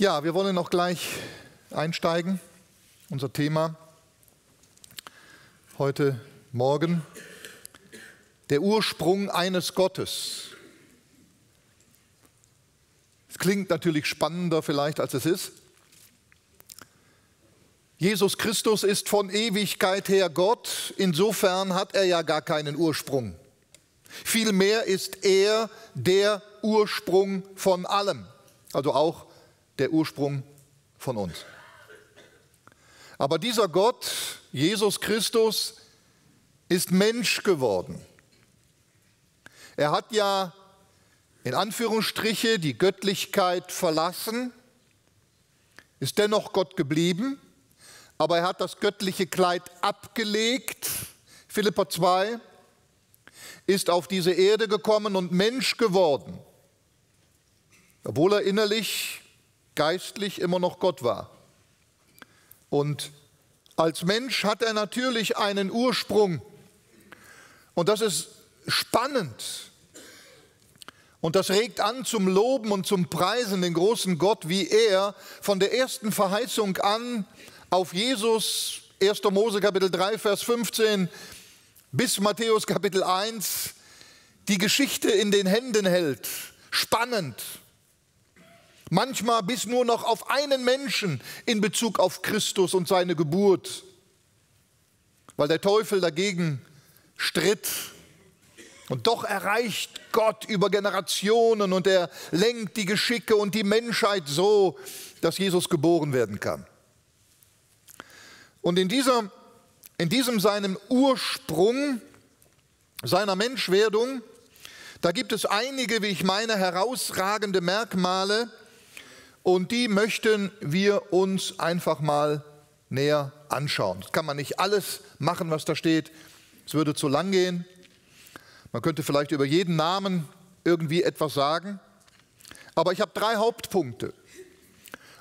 Ja, wir wollen auch gleich einsteigen. Unser Thema heute Morgen: der Ursprung eines Gottes. Es klingt natürlich spannender vielleicht, als es ist. Jesus Christus ist von Ewigkeit her Gott, insofern hat er ja gar keinen Ursprung. Vielmehr ist er der Ursprung von allem, also auch der Ursprung von uns. Aber dieser Gott, Jesus Christus, ist Mensch geworden. Er hat ja in Anführungsstriche die Göttlichkeit verlassen, ist dennoch Gott geblieben, aber er hat das göttliche Kleid abgelegt, Philipper 2, ist auf diese Erde gekommen und Mensch geworden, obwohl er innerlich, geistlich immer noch Gott war. Und als Mensch hat er natürlich einen Ursprung. Und das ist spannend. Und das regt an zum Loben und zum Preisen den großen Gott, wie er von der ersten Verheißung an auf Jesus, 1. Mose Kapitel 3, Vers 15, bis Matthäus Kapitel 1, die Geschichte in den Händen hält. Spannend. Manchmal bis nur noch auf einen Menschen in Bezug auf Christus und seine Geburt, weil der Teufel dagegen stritt. Und doch erreicht Gott über Generationen und er lenkt die Geschicke und die Menschheit so, dass Jesus geboren werden kann. Und in diesem seinem Ursprung, seiner Menschwerdung, da gibt es einige, wie ich meine, herausragende Merkmale, und die möchten wir uns einfach mal näher anschauen. Das kann man nicht alles machen, was da steht. Es würde zu lang gehen. Man könnte vielleicht über jeden Namen irgendwie etwas sagen. Aber ich habe 3 Hauptpunkte.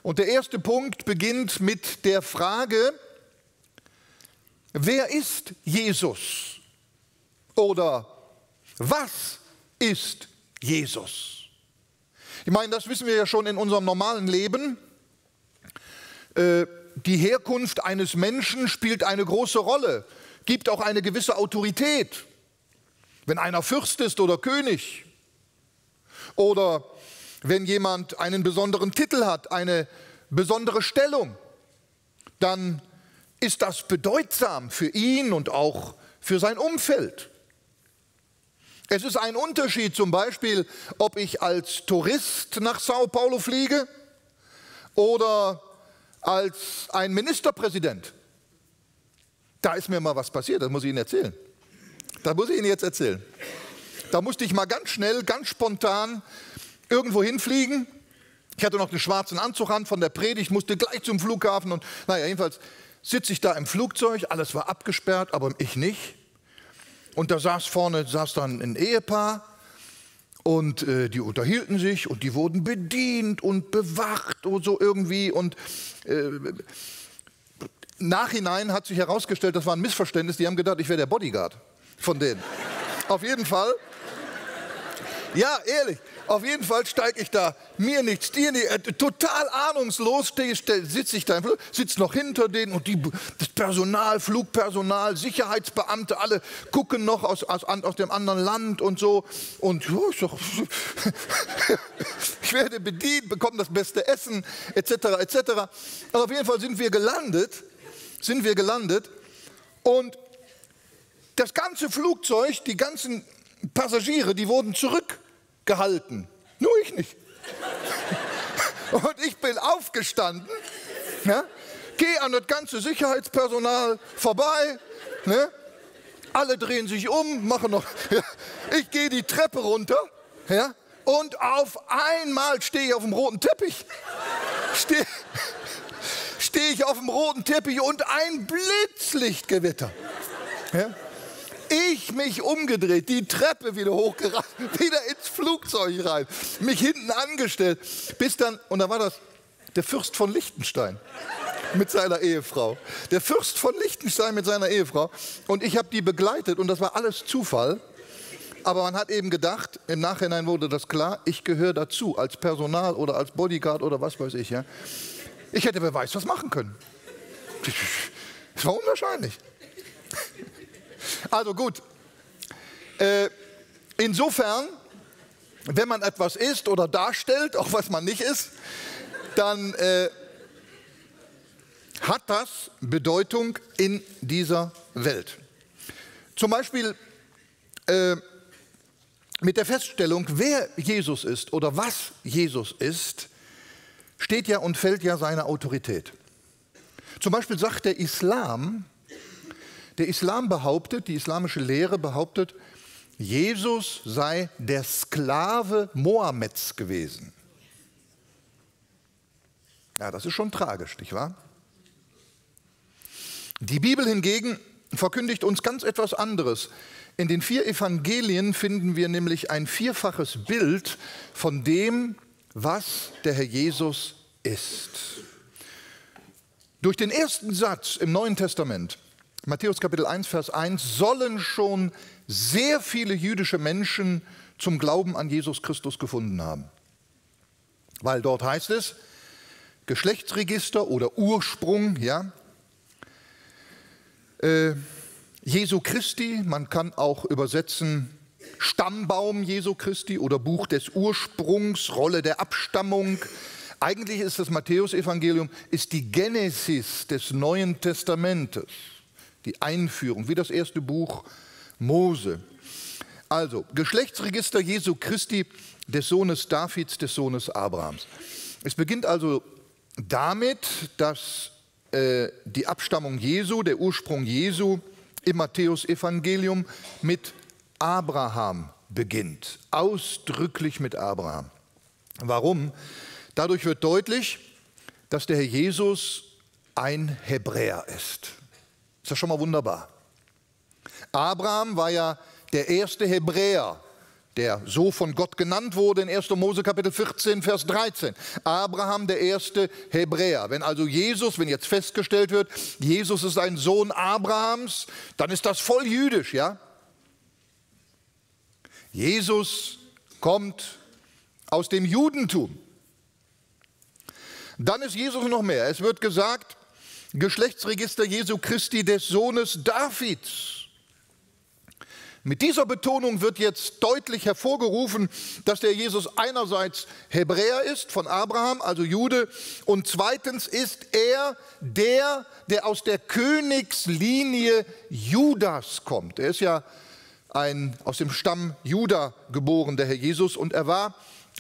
Und der erste Punkt beginnt mit der Frage: Wer ist Jesus? Oder was ist Jesus? Ich meine, das wissen wir ja schon in unserem normalen Leben. Die Herkunft eines Menschen spielt eine große Rolle, gibt auch eine gewisse Autorität. Wenn einer Fürst ist oder König oder wenn jemand einen besonderen Titel hat, eine besondere Stellung, dann ist das bedeutsam für ihn und auch für sein Umfeld. Es ist ein Unterschied zum Beispiel, ob ich als Tourist nach Sao Paulo fliege oder als ein Ministerpräsident. Da ist mir mal was passiert, das muss ich Ihnen erzählen. Das muss ich Ihnen jetzt erzählen. Da musste ich mal ganz schnell, ganz spontan irgendwo hinfliegen. Ich hatte noch einen schwarzen Anzug an von der Predigt, musste gleich zum Flughafen und naja, jedenfalls sitze ich da im Flugzeug, alles war abgesperrt, aber ich nicht. Und da saß dann ein Ehepaar und die unterhielten sich und die wurden bedient und bewacht und so irgendwie. Und nachhinein hat sich herausgestellt, das war ein Missverständnis, die haben gedacht, ich wäre der Bodyguard von denen. Auf jeden Fall, ja ehrlich, auf jeden Fall steige ich da, mir nichts, dir nichts, total ahnungslos sitze ich da im Flug, sitze noch hinter denen und das Personal, Flugpersonal, Sicherheitsbeamte, alle gucken noch aus dem anderen Land und so. Und ich werde bedient, bekomme das beste Essen, etc., etc. Aber auf jeden Fall sind wir gelandet und das ganze Flugzeug, die ganzen Passagiere, die wurden zurückgehalten. Nur ich nicht. Und ich bin aufgestanden, ja, gehe an das ganze Sicherheitspersonal vorbei, ne, alle drehen sich um, machen noch, ja, ich gehe die Treppe runter, ja, und auf einmal stehe ich auf dem roten Teppich. Stehe ich auf dem roten Teppich und ein Blitzlichtgewitter. Ja. Ich mich umgedreht, die Treppe wieder hochgerannt, wieder ins Flugzeug rein, mich hinten angestellt, bis dann, und da war das der Fürst von Liechtenstein mit seiner Ehefrau. Der Fürst von Liechtenstein mit seiner Ehefrau. Und ich habe die begleitet und das war alles Zufall. Aber man hat eben gedacht, im Nachhinein wurde das klar, ich gehöre dazu, als Personal oder als Bodyguard oder was weiß ich. Ja. Ich hätte wer weiß was machen können. Das war unwahrscheinlich. Also gut, insofern, wenn man etwas ist oder darstellt, auch was man nicht ist, dann hat das Bedeutung in dieser Welt. Zum Beispiel mit der Feststellung, wer Jesus ist oder was Jesus ist, steht ja und fällt ja seine Autorität. Zum Beispiel sagt der Islam behauptet, die islamische Lehre behauptet, Jesus sei der Sklave Mohammeds gewesen. Ja, das ist schon tragisch, nicht wahr? Die Bibel hingegen verkündigt uns ganz etwas anderes. In den 4 Evangelien finden wir nämlich ein vierfaches Bild von dem, was der Herr Jesus ist. Durch den ersten Satz im Neuen Testament, Matthäus Kapitel 1, Vers 1, sollen schon sehr viele jüdische Menschen zum Glauben an Jesus Christus gefunden haben. Weil dort heißt es, Geschlechtsregister oder Ursprung, ja, Jesu Christi, man kann auch übersetzen Stammbaum Jesu Christi oder Buch des Ursprungs, Rolle der Abstammung. Eigentlich ist das Matthäusevangelium ist die Genesis des Neuen Testamentes, die Einführung, wie das erste Buch Mose. Also Geschlechtsregister Jesu Christi, des Sohnes Davids, des Sohnes Abrahams. Es beginnt also damit, dass die Abstammung Jesu, der Ursprung Jesu im Matthäusevangelium mit Abraham beginnt. Ausdrücklich mit Abraham. Warum? Dadurch wird deutlich, dass der Herr Jesus ein Hebräer ist. Ist das schon mal wunderbar? Abraham war ja der erste Hebräer, der so von Gott genannt wurde in 1. Mose Kapitel 14, Vers 13. Abraham, der erste Hebräer. Wenn also Jesus, wenn jetzt festgestellt wird, Jesus ist ein Sohn Abrahams, dann ist das voll jüdisch, ja? Jesus kommt aus dem Judentum. Dann ist Jesus noch mehr. Es wird gesagt, Geschlechtsregister Jesu Christi, des Sohnes Davids. Mit dieser Betonung wird jetzt deutlich hervorgerufen, dass der Jesus einerseits Hebräer ist, von Abraham, also Jude, und zweitens ist er der aus der Königslinie Judas kommt. Er ist ja aus dem Stamm Juda geboren, der Herr Jesus, und er war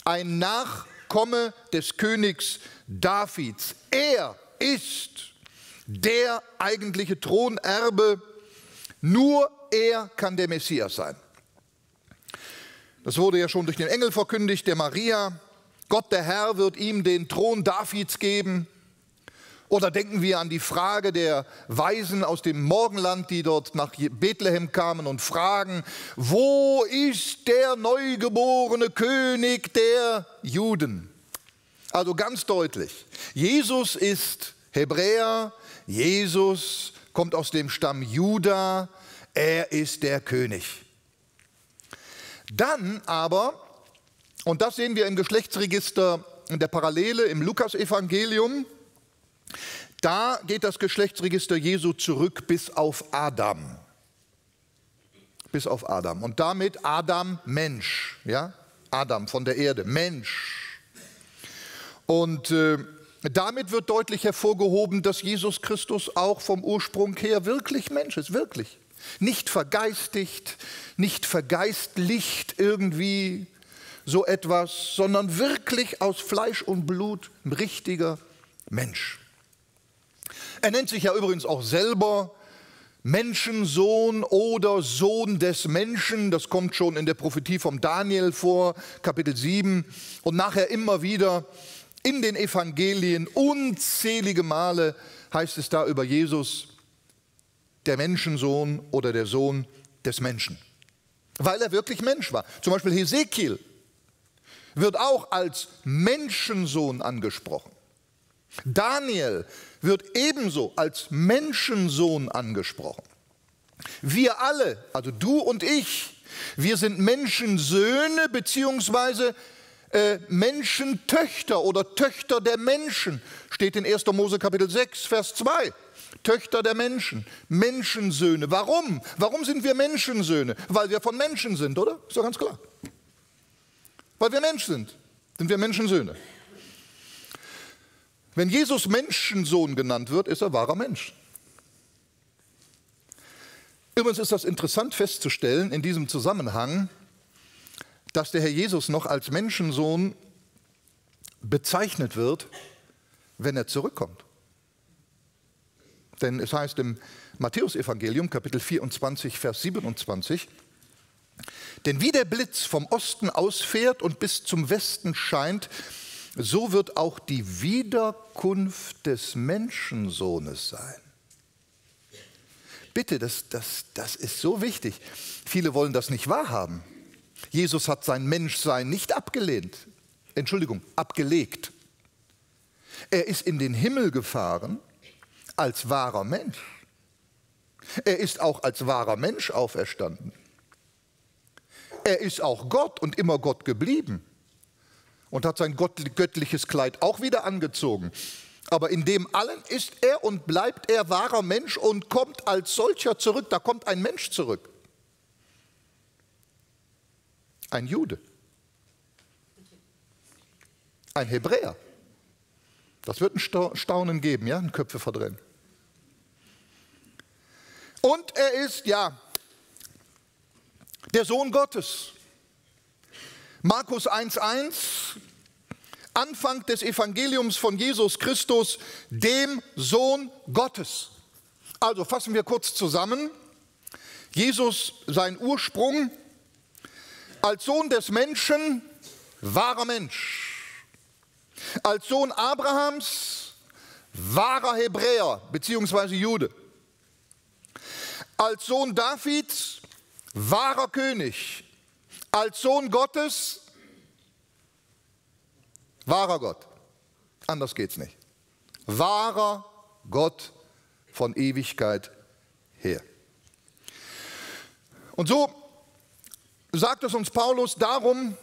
ein Nachkomme des Königs Davids. Er ist der eigentliche Thronerbe. Nur er kann der Messias sein. Das wurde ja schon durch den Engel verkündigt, der Maria. Gott, der Herr, wird ihm den Thron Davids geben. Oder denken wir an die Frage der Weisen aus dem Morgenland, die dort nach Bethlehem kamen und fragen, wo ist der neugeborene König der Juden? Also ganz deutlich, Jesus ist Hebräer, Jesus kommt aus dem Stamm Juda, er ist der König. Dann aber, und das sehen wir im Geschlechtsregister in der Parallele im Lukasevangelium, da geht das Geschlechtsregister Jesu zurück bis auf Adam. Bis auf Adam. Und damit Adam Mensch. Ja? Adam von der Erde, Mensch. Und damit wird deutlich hervorgehoben, dass Jesus Christus auch vom Ursprung her wirklich Mensch ist, wirklich. Nicht vergeistigt, nicht vergeistlicht irgendwie so etwas, sondern wirklich aus Fleisch und Blut ein richtiger Mensch. Er nennt sich ja übrigens auch selber Menschensohn oder Sohn des Menschen. Das kommt schon in der Prophetie vom Daniel vor, Kapitel 7. Und nachher immer wieder in den Evangelien unzählige Male heißt es da über Jesus, der Menschensohn oder der Sohn des Menschen. Weil er wirklich Mensch war. Zum Beispiel Hesekiel wird auch als Menschensohn angesprochen. Daniel wird ebenso als Menschensohn angesprochen. Wir alle, also du und ich, Wir sind Menschensöhne beziehungsweise Menschentöchter oder Töchter der Menschen. Steht in 1. Mose Kapitel 6, Vers 2. Töchter der Menschen, Menschensöhne. Warum? Warum sind wir Menschensöhne? Weil wir von Menschen sind, oder? Ist doch ganz klar. Weil wir Mensch sind wir Menschensöhne. Wenn Jesus Menschensohn genannt wird, ist er wahrer Mensch. Übrigens ist das interessant festzustellen in diesem Zusammenhang, dass der Herr Jesus noch als Menschensohn bezeichnet wird, wenn er zurückkommt. Denn es heißt im Matthäusevangelium, Kapitel 24, Vers 27, denn wie der Blitz vom Osten ausfährt und bis zum Westen scheint, so wird auch die Wiederkunft des Menschensohnes sein. Bitte, das ist so wichtig. Viele wollen das nicht wahrhaben. Jesus hat sein Menschsein nicht abgelehnt. Entschuldigung, abgelegt. Er ist in den Himmel gefahren als wahrer Mensch. Er ist auch als wahrer Mensch auferstanden. Er ist auch Gott und immer Gott geblieben und hat sein göttliches Kleid auch wieder angezogen. Aber in dem allen ist er und bleibt er wahrer Mensch und kommt als solcher zurück. Da kommt ein Mensch zurück. Ein Jude. Ein Hebräer. Das wird ein Staunen geben, ja, ein Köpfe verdrehen. Und er ist, ja, der Sohn Gottes. Markus 1,1, Anfang des Evangeliums von Jesus Christus, dem Sohn Gottes. Also fassen wir kurz zusammen. Jesus, sein Ursprung, als Sohn des Menschen, wahrer Mensch. Als Sohn Abrahams, wahrer Hebräer bzw. Jude. Als Sohn Davids, wahrer König. Als Sohn Gottes, wahrer Gott. Anders geht's nicht. Wahrer Gott von Ewigkeit her. Und so sagt es uns Paulus darum,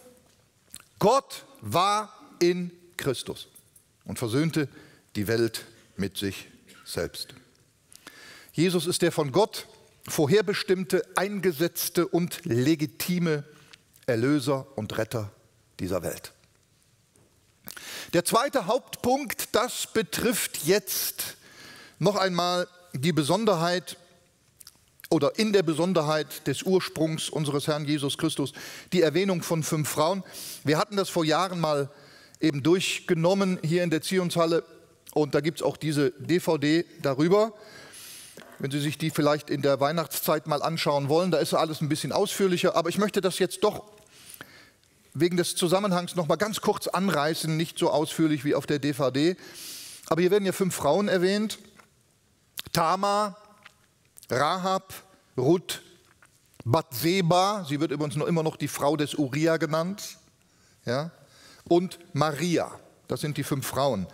Gott war in Christus und versöhnte die Welt mit sich selbst. Jesus ist der von Gott vorherbestimmte, eingesetzte und legitime Erlöser und Retter dieser Welt. Der zweite Hauptpunkt, das betrifft jetzt noch einmal die Besonderheit oder in der Besonderheit des Ursprungs unseres Herrn Jesus Christus, die Erwähnung von 5 Frauen. Wir hatten das vor Jahren mal eben durchgenommen hier in der Zionshalle und da gibt es auch diese DVD darüber. Wenn Sie sich die vielleicht in der Weihnachtszeit mal anschauen wollen, da ist alles ein bisschen ausführlicher, aber ich möchte das jetzt doch wegen des Zusammenhangs noch mal ganz kurz anreißen, nicht so ausführlich wie auf der DVD. Aber hier werden ja 5 Frauen erwähnt: Tamar, Rahab, Ruth, Bathseba, sie wird übrigens immer noch die Frau des Uria genannt, ja, und Maria. Das sind die 5 Frauen.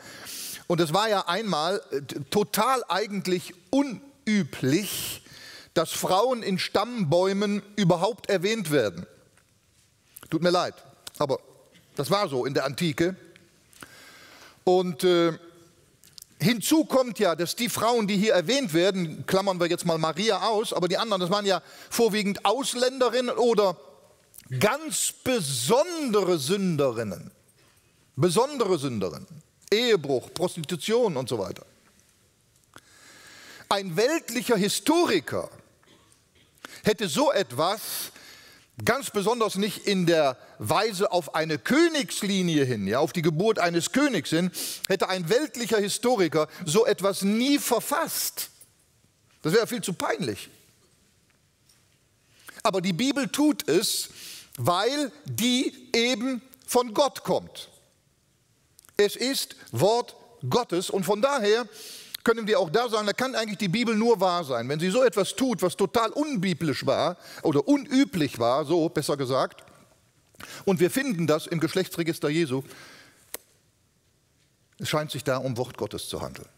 Und es war ja einmal total eigentlich unüblich, dass Frauen in Stammbäumen überhaupt erwähnt werden. Tut mir leid, aber das war so in der Antike. Und hinzu kommt ja, dass die Frauen, die hier erwähnt werden, klammern wir jetzt mal Maria aus, aber die anderen, das waren ja vorwiegend Ausländerinnen oder ganz besondere Sünderinnen. Besondere Sünderinnen. Ehebruch, Prostitution und so weiter. Ein weltlicher Historiker hätte so etwas ganz besonders nicht in der Weise auf eine Königslinie hin, ja, auf die Geburt eines Königs hin, hätte ein weltlicher Historiker so etwas nie verfasst. Das wäre viel zu peinlich. Aber die Bibel tut es, weil die eben von Gott kommt. Es ist Wort Gottes und von daher können wir auch da sagen, da kann eigentlich die Bibel nur wahr sein. Wenn sie so etwas tut, was total unbiblisch war oder unüblich war, so besser gesagt, und wir finden das im Geschlechtsregister Jesu, es scheint sich da um Wort Gottes zu handeln.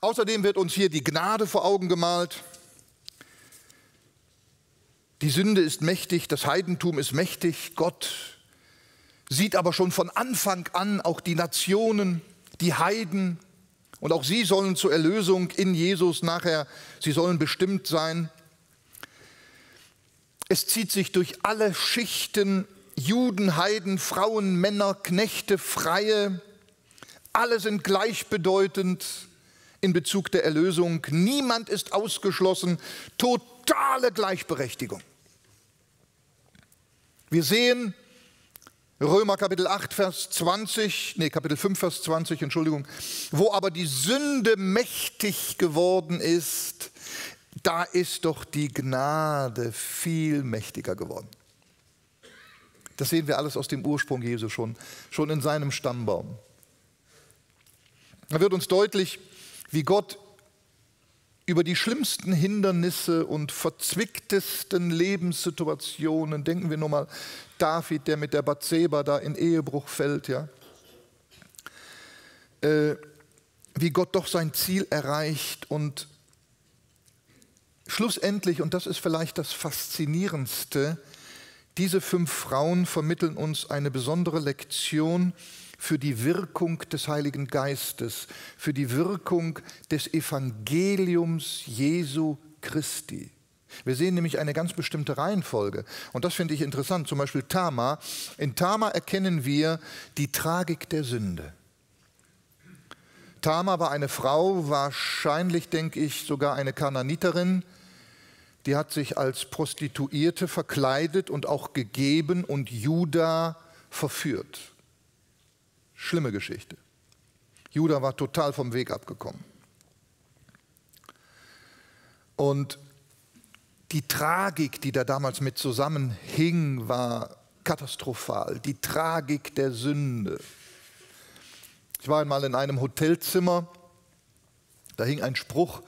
Außerdem wird uns hier die Gnade vor Augen gemalt. Die Sünde ist mächtig, das Heidentum ist mächtig. Gott sieht aber schon von Anfang an auch die Nationen, die Heiden, und auch sie sollen zur Erlösung in Jesus nachher, sie sollen bestimmt sein. Es zieht sich durch alle Schichten, Juden, Heiden, Frauen, Männer, Knechte, Freie. Alle sind gleichbedeutend in Bezug der Erlösung. Niemand ist ausgeschlossen. Totale Gleichberechtigung. Wir sehen Römer Kapitel 8, Vers 20, Kapitel 5, Vers 20, Entschuldigung, wo aber die Sünde mächtig geworden ist, da ist doch die Gnade viel mächtiger geworden. Das sehen wir alles aus dem Ursprung Jesu schon in seinem Stammbaum. Da wird uns deutlich, wie Gott über die schlimmsten Hindernisse und verzwicktesten Lebenssituationen, denken wir nur mal David, der mit der Bathseba da in Ehebruch fällt, ja, wie Gott doch sein Ziel erreicht und schlussendlich, und das ist vielleicht das Faszinierendste, diese 5 Frauen vermitteln uns eine besondere Lektion für die Wirkung des Heiligen Geistes, für die Wirkung des Evangeliums Jesu Christi. Wir sehen nämlich eine ganz bestimmte Reihenfolge. Und das finde ich interessant. Zum Beispiel Tamar. In Tamar erkennen wir die Tragik der Sünde. Tamar war eine Frau, wahrscheinlich, denke ich, sogar eine Kananiterin. Die hat sich als Prostituierte verkleidet und auch gegeben und Juda verführt. Schlimme Geschichte. Juda war total vom Weg abgekommen. Und die Tragik, die da damals mit zusammenhing, war katastrophal. Die Tragik der Sünde. Ich war einmal in einem Hotelzimmer, da hing ein Spruch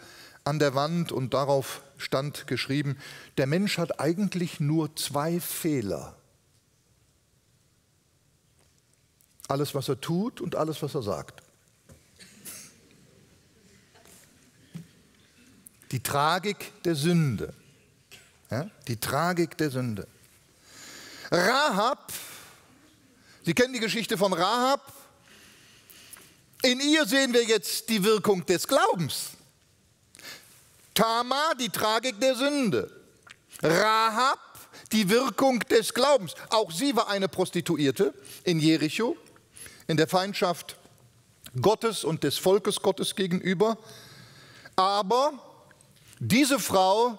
an der Wand und darauf stand geschrieben, der Mensch hat eigentlich nur 2 Fehler. Alles, was er tut und alles, was er sagt. Die Tragik der Sünde. Ja, die Tragik der Sünde. Rahab, Sie kennen die Geschichte von Rahab. In ihr sehen wir jetzt die Wirkung des Glaubens. Tamar, die Tragik der Sünde. Rahab, die Wirkung des Glaubens. Auch sie war eine Prostituierte in Jericho, in der Feindschaft Gottes und des Volkes Gottes gegenüber. Aber diese Frau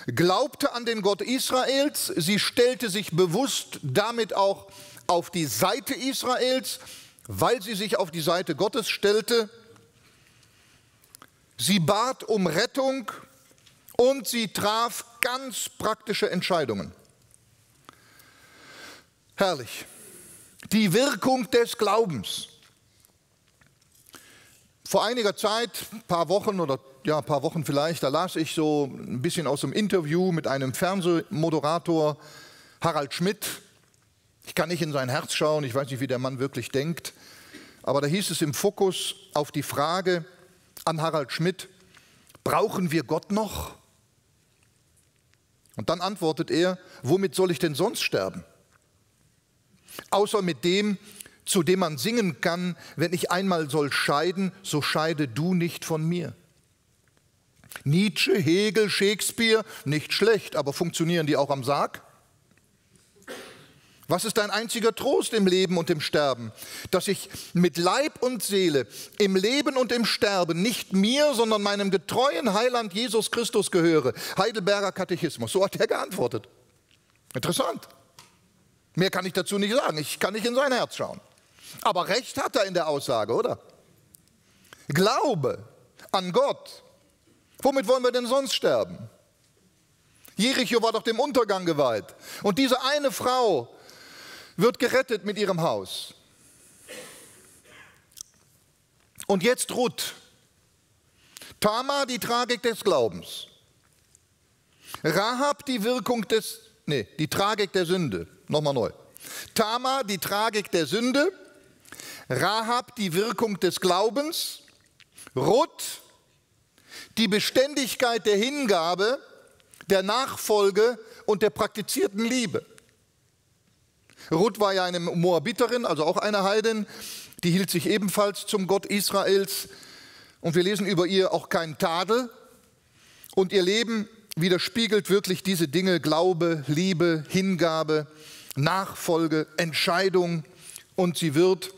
glaubte an den Gott Israels. Sie stellte sich bewusst damit auch auf die Seite Israels, weil sie sich auf die Seite Gottes stellte. Sie bat um Rettung und sie traf ganz praktische Entscheidungen. Herrlich. Die Wirkung des Glaubens. Vor einiger Zeit, ein paar Wochen vielleicht, da las ich so ein bisschen aus einem Interview mit einem Fernsehmoderator, Harald Schmidt. Ich kann nicht in sein Herz schauen, ich weiß nicht, wie der Mann wirklich denkt. Aber da hieß es im Fokus auf die Frage an Harald Schmidt, brauchen wir Gott noch? Und dann antwortet er, womit soll ich denn sonst sterben? Außer mit dem, zu dem man singen kann, wenn ich einmal soll scheiden, so scheide du nicht von mir. Nietzsche, Hegel, Shakespeare, nicht schlecht, aber funktionieren die auch am Sarg? Was ist dein einziger Trost im Leben und im Sterben? Dass ich mit Leib und Seele im Leben und im Sterben nicht mir, sondern meinem getreuen Heiland Jesus Christus gehöre. Heidelberger Katechismus, so hat er geantwortet. Interessant. Mehr kann ich dazu nicht sagen, ich kann nicht in sein Herz schauen. Aber recht hat er in der Aussage, oder? Glaube an Gott. Womit wollen wir denn sonst sterben? Jericho war doch dem Untergang geweiht. Und diese eine Frau wird gerettet mit ihrem Haus. Und jetzt Ruth. Tamar, die Tragik des Glaubens. Rahab, die die Tragik der Sünde. Nochmal neu. Tamar, die Tragik der Sünde. Rahab, die Wirkung des Glaubens. Ruth, die Beständigkeit der Hingabe, der Nachfolge und der praktizierten Liebe. Ruth war ja eine Moabiterin, also auch eine Heidin, die hielt sich ebenfalls zum Gott Israels. Und wir lesen über ihr auch keinen Tadel. Und ihr Leben widerspiegelt wirklich diese Dinge: Glaube, Liebe, Hingabe, Nachfolge, Entscheidung. Und sie wird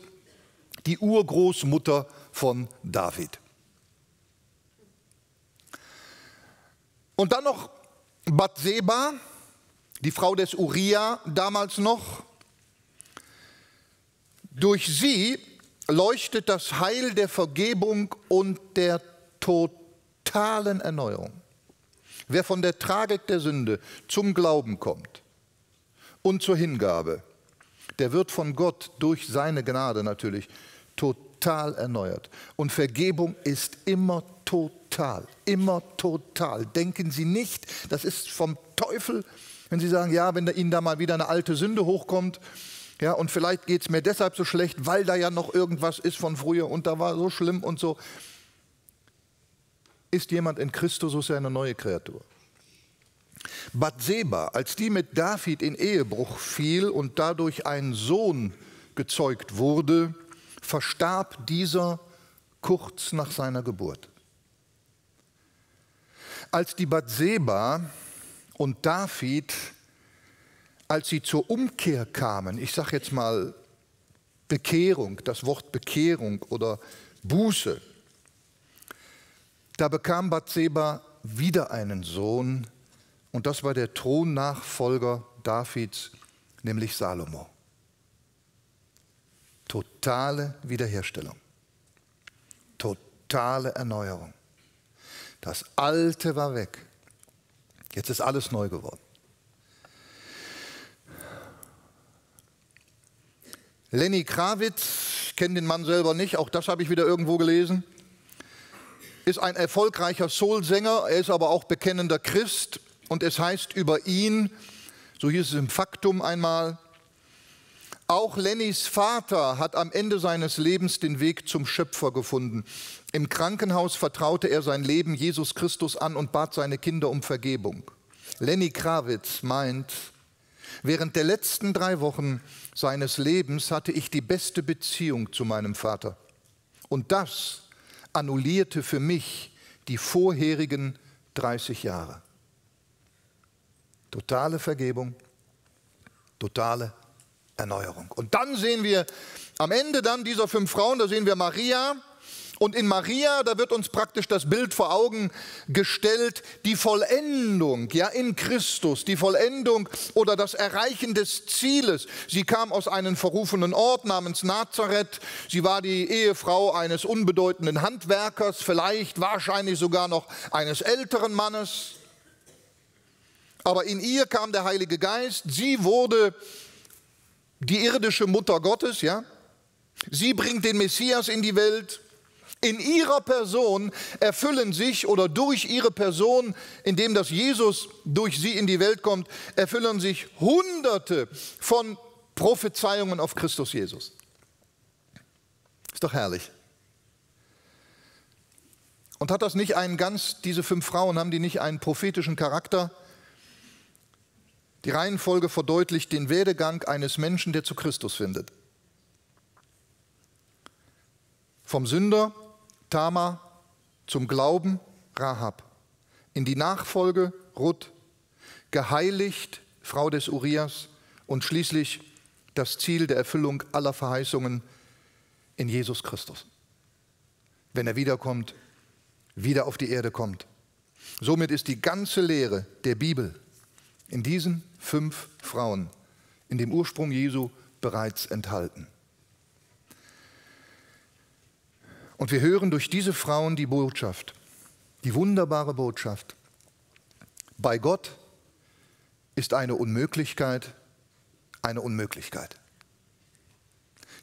die Urgroßmutter von David. Und dann noch Bathseba, die Frau des Uria damals noch. Durch sie leuchtet das Heil der Vergebung und der totalen Erneuerung. Wer von der Tragik der Sünde zum Glauben kommt und zur Hingabe, der wird von Gott durch seine Gnade natürlich total erneuert. Und Vergebung ist immer total, immer total. Denken Sie nicht, das ist vom Teufel, wenn Sie sagen, ja, wenn Ihnen da mal wieder eine alte Sünde hochkommt, ja, und vielleicht geht es mir deshalb so schlecht, weil da ja noch irgendwas ist von früher und da war so schlimm und so. Ist jemand in Christus, so ist er eine neue Kreatur. Bathseba, als die mit David in Ehebruch fiel und dadurch ein Sohn gezeugt wurde, verstarb dieser kurz nach seiner Geburt. Als die Bathseba und David, als sie zur Umkehr kamen, ich sage jetzt mal Bekehrung, das Wort Bekehrung oder Buße, da bekam Bathseba wieder einen Sohn, und das war der Thronnachfolger Davids, nämlich Salomo. Totale Wiederherstellung, totale Erneuerung. Das Alte war weg, jetzt ist alles neu geworden. Lenny Kravitz, ich kenne den Mann selber nicht, auch das habe ich wieder irgendwo gelesen, ist ein erfolgreicher Soulsänger, er ist aber auch bekennender Christ und es heißt über ihn, so hieß es im Faktum einmal, auch Lennys Vater hat am Ende seines Lebens den Weg zum Schöpfer gefunden. Im Krankenhaus vertraute er sein Leben Jesus Christus an und bat seine Kinder um Vergebung. Lenny Kravitz meint, während der letzten 3 Wochen seines Lebens hatte ich die beste Beziehung zu meinem Vater. Und das annullierte für mich die vorherigen 30 Jahre. Totale Vergebung, totale Erneuerung. Und dann sehen wir am Ende dann dieser 5 Frauen, da sehen wir Maria. Und in Maria, da wird uns praktisch das Bild vor Augen gestellt, die Vollendung, ja, in Christus, die Vollendung oder das Erreichen des Zieles. Sie kam aus einem verrufenen Ort namens Nazareth. Sie war die Ehefrau eines unbedeutenden Handwerkers, vielleicht, wahrscheinlich sogar noch eines älteren Mannes. Aber in ihr kam der Heilige Geist. Sie wurde die irdische Mutter Gottes, ja. Sie bringt den Messias in die Welt. In ihrer Person erfüllen sich oder durch ihre Person, indem das Jesus durch sie in die Welt kommt, erfüllen sich Hunderte von Prophezeiungen auf Christus Jesus. Ist doch herrlich. Und hat das nicht diese 5 Frauen, haben die nicht einen prophetischen Charakter? Die Reihenfolge verdeutlicht den Werdegang eines Menschen, der zu Christus findet. Vom Sünder Tamar zum Glauben Rahab, in die Nachfolge Ruth, geheiligt Frau des Urias und schließlich das Ziel der Erfüllung aller Verheißungen in Jesus Christus. Wenn er wiederkommt, wieder auf die Erde kommt. Somit ist die ganze Lehre der Bibel in diesen 5 Frauen, in dem Ursprung Jesu bereits enthalten. Und wir hören durch diese Frauen die Botschaft, die wunderbare Botschaft. Bei Gott ist eine Unmöglichkeit eine Unmöglichkeit.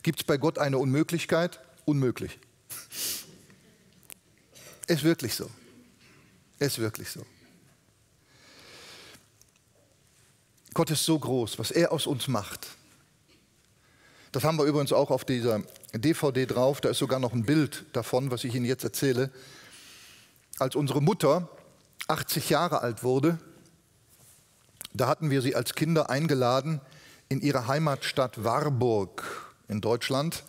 Gibt es bei Gott eine Unmöglichkeit? Unmöglich. Ist wirklich so. Ist wirklich so. Gott ist so groß, was er aus uns macht. Das haben wir übrigens auch auf dieser DVD drauf, da ist sogar noch ein Bild davon, was ich Ihnen jetzt erzähle. Als unsere Mutter 80 Jahre alt wurde, Da hatten wir sie als Kinder eingeladen in ihre Heimatstadt Warburg in Deutschland.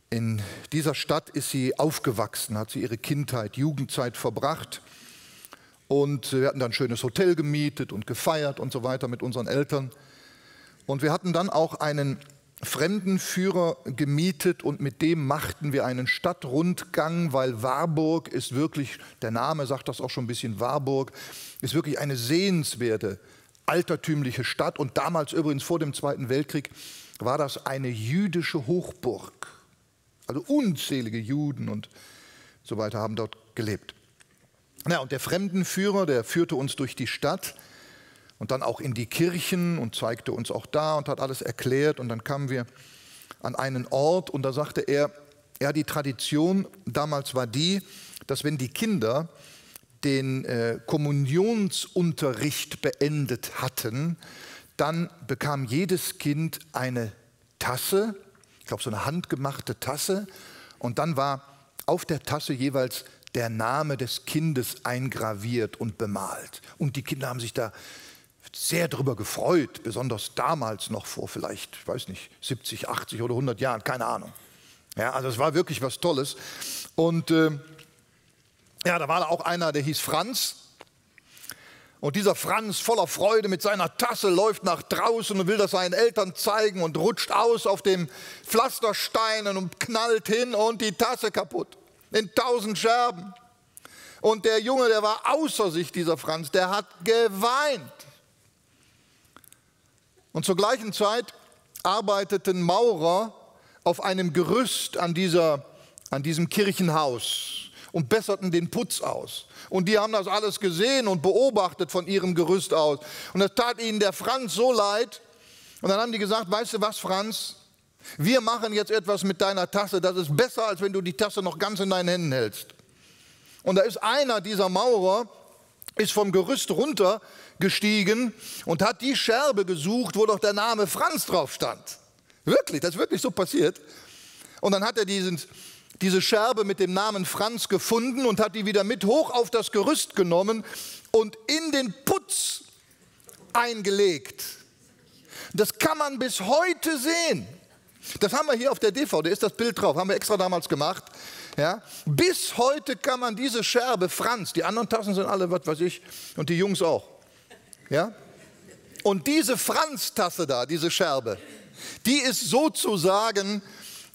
In dieser Stadt ist sie aufgewachsen, hat sie ihre Kindheit, Jugendzeit verbracht. Und wir hatten dann ein schönes Hotel gemietet und gefeiert und so weiter mit unseren Eltern. Und wir hatten dann auch einen Fremdenführer gemietet und mit dem machten wir einen Stadtrundgang, weil Warburg ist wirklich, der Name sagt das auch schon ein bisschen, Warburg ist wirklich eine sehenswerte, altertümliche Stadt. Und damals übrigens vor dem Zweiten Weltkrieg war das eine jüdische Hochburg. Also unzählige Juden und so weiter haben dort gelebt. Ja, und der Fremdenführer, der führte uns durch die Stadt und dann auch in die Kirchen und zeigte uns auch da und hat alles erklärt. Und dann kamen wir an einen Ort und da sagte er, ja, die Tradition damals war die, dass wenn die Kinder den Kommunionsunterricht beendet hatten, dann bekam jedes Kind eine Tasse, ich glaube so eine handgemachte Tasse, und dann war auf der Tasse jeweils der Name des Kindes eingraviert und bemalt. Und die Kinder haben sich da sehr darüber gefreut, besonders damals noch vor vielleicht, ich weiß nicht, 70, 80 oder 100 Jahren, keine Ahnung. Ja, also es war wirklich was Tolles. Und ja, da war da auch einer, der hieß Franz. Und dieser Franz voller Freude mit seiner Tasse läuft nach draußen und will das seinen Eltern zeigen und rutscht aus auf den Pflastersteinen und knallt hin und die Tasse kaputt. In 1000 Scherben. Und der Junge, der war außer sich, dieser Franz, der hat geweint. Und zur gleichen Zeit arbeiteten Maurer auf einem Gerüst an diesem Kirchenhaus und besserten den Putz aus. Und die haben das alles gesehen und beobachtet von ihrem Gerüst aus. Und das tat ihnen der Franz so leid. Und dann haben die gesagt, weißt du was, Franz? Wir machen jetzt etwas mit deiner Tasse. Das ist besser, als wenn du die Tasse noch ganz in deinen Händen hältst. Und da ist einer dieser Maurer, ist vom Gerüst runtergestiegen und hat die Scherbe gesucht, wo doch der Name Franz drauf stand. Wirklich, das ist wirklich so passiert. Und dann hat er diese Scherbe mit dem Namen Franz gefunden und hat die wieder mit hoch auf das Gerüst genommen und in den Putz eingelegt. Das kann man bis heute sehen. Das haben wir hier auf der DVD, ist das Bild drauf, haben wir extra damals gemacht. Ja? Bis heute kann man diese Scherbe Franz, die anderen Tassen sind alle, was weiß ich, und die Jungs auch. Ja? Und diese Franz-Tasse da, diese Scherbe, die ist sozusagen,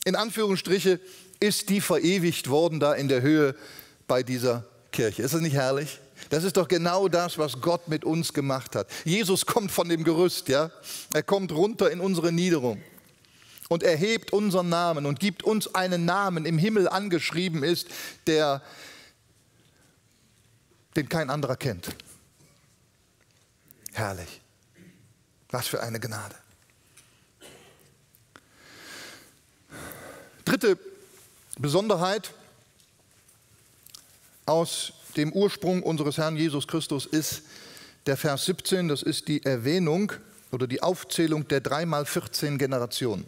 in Anführungsstriche, ist die verewigt worden da in der Höhe bei dieser Kirche. Ist das nicht herrlich? Das ist doch genau das, was Gott mit uns gemacht hat. Jesus kommt von dem Gerüst, ja? Er kommt runter in unsere Niederung und erhebt unseren Namen und gibt uns einen Namen im Himmel angeschrieben ist, den kein anderer kennt. Herrlich. Was für eine Gnade. Dritte Besonderheit aus dem Ursprung unseres Herrn Jesus Christus ist der Vers 17, das ist die Erwähnung oder die Aufzählung der 3x14 Generationen.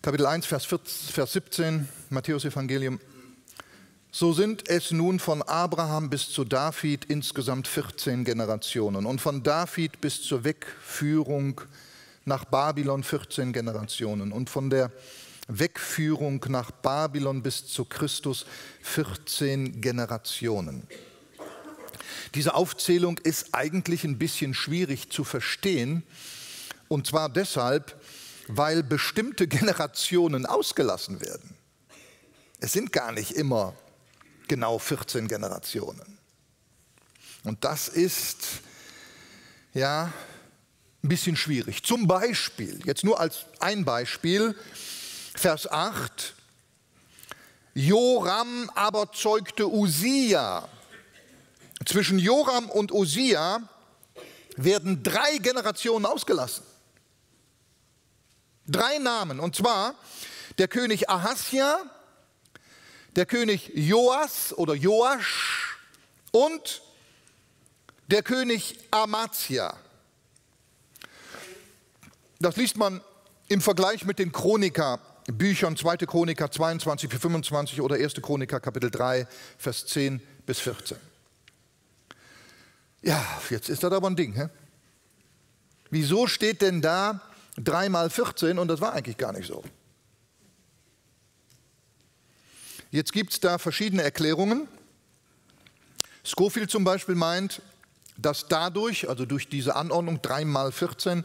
Kapitel 1, Vers 17, Matthäus-Evangelium. So sind es nun von Abraham bis zu David insgesamt 14 Generationen und von David bis zur Wegführung nach Babylon 14 Generationen und von der Wegführung nach Babylon bis zu Christus 14 Generationen. Diese Aufzählung ist eigentlich ein bisschen schwierig zu verstehen, und zwar deshalb, weil bestimmte Generationen ausgelassen werden. Es sind gar nicht immer genau 14 Generationen. Und das ist ja ein bisschen schwierig. Zum Beispiel, jetzt nur als ein Beispiel, Vers 8, Joram aber zeugte Usia. Zwischen Joram und Usia werden 3 Generationen ausgelassen. 3 Namen, und zwar der König Ahasja, der König Joas oder Joasch und der König Amazia. Das liest man im Vergleich mit den Chroniker-Büchern, 2. Chroniker 22 bis 25 oder 1. Chroniker Kapitel 3, Vers 10 bis 14. Ja, jetzt ist das aber ein Ding. Hä? Wieso steht denn da 3 mal 14 und das war eigentlich gar nicht so? Jetzt gibt es da verschiedene Erklärungen. Scofield zum Beispiel meint, dass dadurch, also durch diese Anordnung 3 mal 14,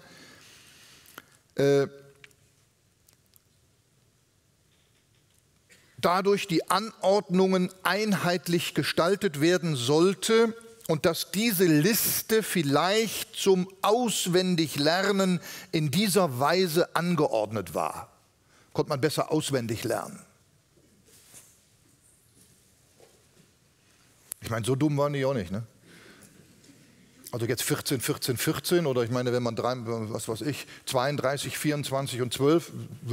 dadurch die Anordnungen einheitlich gestaltet werden sollte und dass diese Liste vielleicht zum Auswendiglernen in dieser Weise angeordnet war. Konnte man besser auswendig lernen. Ich meine, so dumm waren die auch nicht, ne? Also jetzt 14, 14, 14 oder ich meine, wenn man 32, 24 und 12,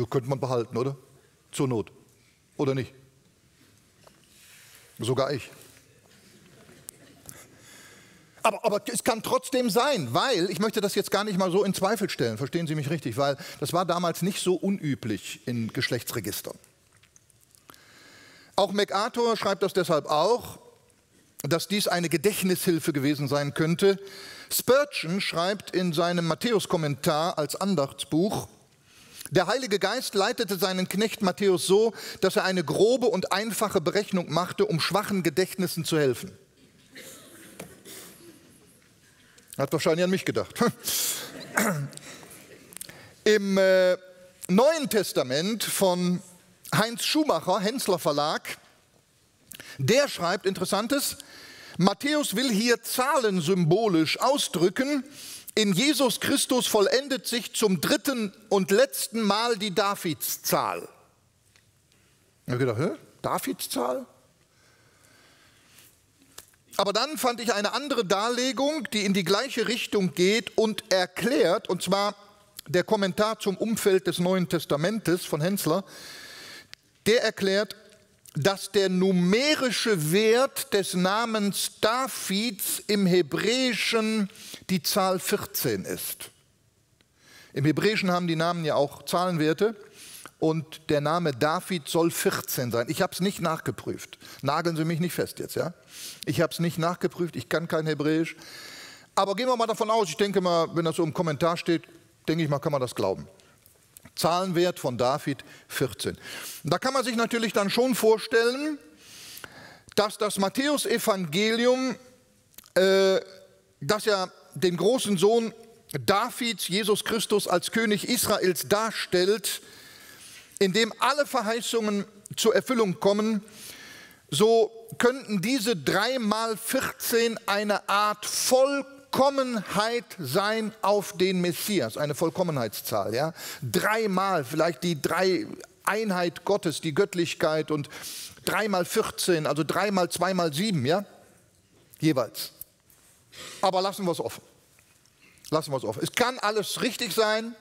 könnte man behalten, oder? Zur Not. Oder nicht? Sogar ich. Aber es kann trotzdem sein, weil, ich möchte das jetzt gar nicht mal so in Zweifel stellen, verstehen Sie mich richtig, weil das war damals nicht so unüblich in Geschlechtsregistern. Auch MacArthur schreibt das deshalb auch, dass dies eine Gedächtnishilfe gewesen sein könnte. Spurgeon schreibt in seinem Matthäus-Kommentar als Andachtsbuch, der Heilige Geist leitete seinen Knecht Matthäus so, dass er eine grobe und einfache Berechnung machte, um schwachen Gedächtnissen zu helfen. Hat wahrscheinlich an mich gedacht. Im Neuen Testament von Heinz Schumacher, Hensler Verlag, der schreibt Interessantes, Matthäus will hier Zahlen symbolisch ausdrücken, in Jesus Christus vollendet sich zum 3. und letzten Mal die Davidszahl. Ich habe gedacht, hä? Davidszahl? Aber dann fand ich eine andere Darlegung, die in die gleiche Richtung geht und erklärt, und zwar der Kommentar zum Umfeld des Neuen Testamentes von Hensler, der erklärt, dass der numerische Wert des Namens Davids im Hebräischen die Zahl 14 ist. Im Hebräischen haben die Namen ja auch Zahlenwerte und der Name David soll 14 sein. Ich habe es nicht nachgeprüft. Nageln Sie mich nicht fest jetzt, ja? Ich habe es nicht nachgeprüft, ich kann kein Hebräisch. Aber gehen wir mal davon aus, ich denke mal, wenn das so im Kommentar steht, denke ich mal, kann man das glauben. Zahlenwert von David 14. Da kann man sich natürlich dann schon vorstellen, dass das Matthäusevangelium, das ja den großen Sohn Davids, Jesus Christus, als König Israels darstellt, in dem alle Verheißungen zur Erfüllung kommen, so könnten diese 3 mal 14 eine Art Vollkommenheit sein auf den Messias, eine Vollkommenheitszahl. Ja? 3 Mal, vielleicht die Dreieinheit Gottes, die Göttlichkeit und 3 mal 14, also 3 mal 2 mal 7, ja? Jeweils. Aber lassen wir es offen. Lassen wir es offen. Es kann alles richtig sein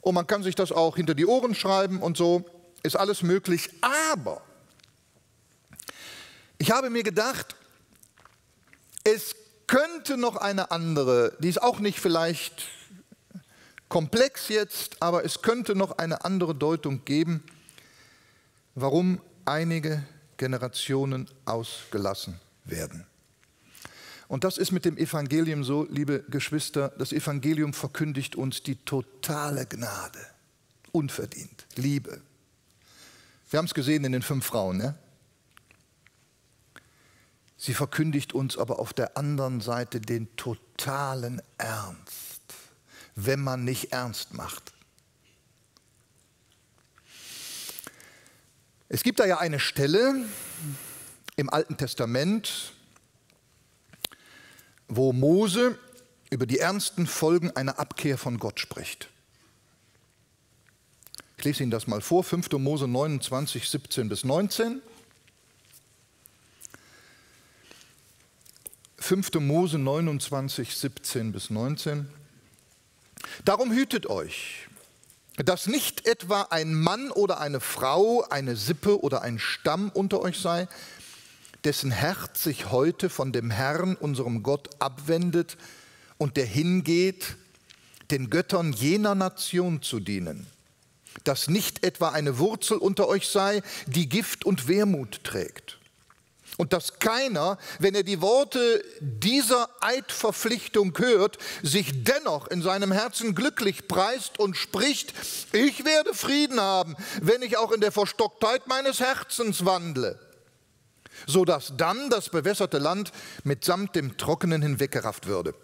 und man kann sich das auch hinter die Ohren schreiben und so, ist alles möglich. Aber ich habe mir gedacht, es könnte noch eine andere, die ist auch nicht vielleicht komplex jetzt, aber es könnte noch eine andere Deutung geben, warum einige Generationen ausgelassen werden. Und das ist mit dem Evangelium so, liebe Geschwister, das Evangelium verkündigt uns die totale Gnade, unverdient, Liebe. Wir haben es gesehen in den 5 Frauen, ne? Sie verkündigt uns aber auf der anderen Seite den totalen Ernst, wenn man nicht ernst macht. Es gibt da ja eine Stelle im Alten Testament, wo Mose über die ernsten Folgen einer Abkehr von Gott spricht. Ich lese Ihnen das mal vor, 5. Mose 29, 17 bis 19. 5. Mose 29, 17 bis 19. Darum hütet euch, dass nicht etwa ein Mann oder eine Frau, eine Sippe oder ein Stamm unter euch sei, dessen Herz sich heute von dem Herrn, unserem Gott, abwendet und der hingeht, den Göttern jener Nation zu dienen. Dass nicht etwa eine Wurzel unter euch sei, die Gift und Wermut trägt. Und dass keiner, wenn er die Worte dieser Eidverpflichtung hört, sich dennoch in seinem Herzen glücklich preist und spricht, ich werde Frieden haben, wenn ich auch in der Verstocktheit meines Herzens wandle, sodass dann das bewässerte Land mitsamt dem Trockenen hinweggerafft würde.